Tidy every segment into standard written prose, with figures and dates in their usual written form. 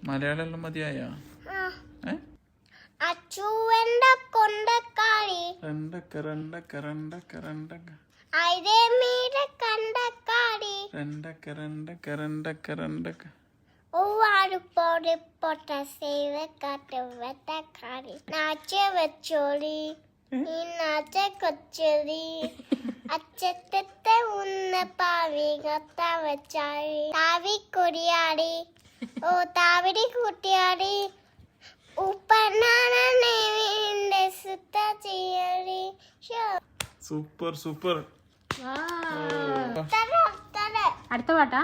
മലയാളം മതിയായ അച്ചുവന്റെ കൊണ്ടക്കാടി രണ്ടക്ക രണ്ടക്ക രണ്ടക്ക രണ്ടക്ക ഐതേ മീര കണ്ടക്കാടി രണ്ടക്ക രണ്ടക്ക രണ്ടക്ക രണ്ടക്ക ഒവാട് പോടി പൊട്ട സേവ കാട്ട് വെട്ടക്കാടി നാച്ച വെച്ചോളി ഈ നാച്ച കൊച്ചൊളി അച്ചത്തെ ഉന്ന പാവി കത്ത വെച്ചാടി താവി കൊടിയാടി ഓ താവിടി കുട്ടിയാടി സൂപ്പർ സൂപ്പർ. അടുത്ത പാട്ടാ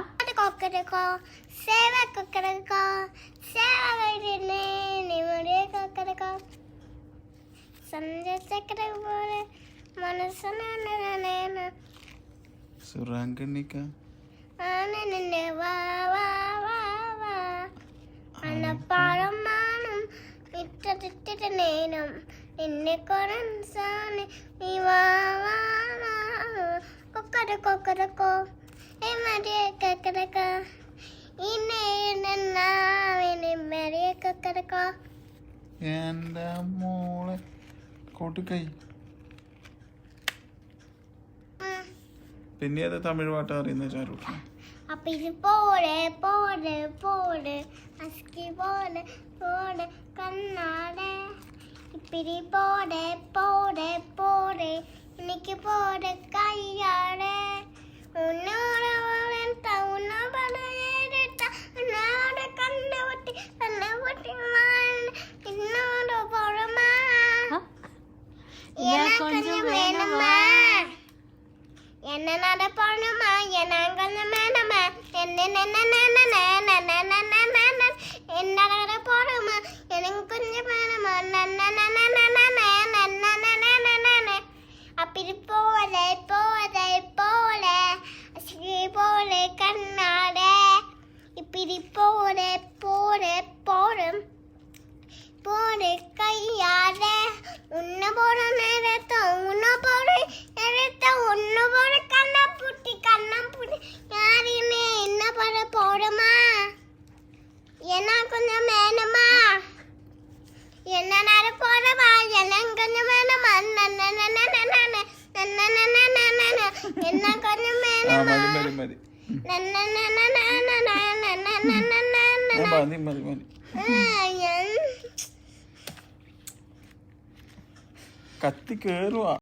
സുറാങ്കണ്ണിക്ക പാടമാനും ഇട്ടിട്ടിട്ട് നേരം എന്നെ കൊറൻസാണ് നീ കൊക്കര കൊക്കരക്കോ മരിയ കൊക്കരക്ക ഇന്നെ മരിയ കൊക്കരക്കോ എന്റെ മോളെ കോട്ടിക്കൈ. പിന്നെ ഏതാ തമിഴ് പാട്ട് അറിയുന്ന ചാരൂട്ടി? അപ്പൊ ഇത് പോടെ പോടെ പോടെ അസ്കി പോടെ പോടെ കണ്ണാടെ ഇപ്പിരി പോടെ പോടെ പോടെ എനിക്ക് പോടെ കയ്യാടെ ഉന്നോടെ കണ്ണ പൊട്ടി ഇന്നോട് പുറമാ വേണമാ എന്നെ നടപ്പണമാ എന്നെ വേണമാ എന്നെ എന്നെ പോടുമാ എനിക്ക് കുഞ്ഞു വേണമാ അപ്പിരി പോലെ പോലെ പോലെ പോലെ കണ്ണാടെ ഇപ്പിരി പോലെ പോലെ പോടും പോലെ കയ്യാടെ ഉന്ന പോലെ നേരത്തെ ഉന്ന പോലെ നേരത്തെ ഉന്ന പോലെ കണ്ണം പുട്ടി ഞാനിന്നെ എന്ന പോലെ പോടുമാ എന്നാ കുഞ്ഞു വേണമാ എന്നാ പോടുമാ എന്നാ കുഞ്ഞു വേണമാ എന്നാ കുഞ്ഞു വേണമാ കത്തി കേറുവാ.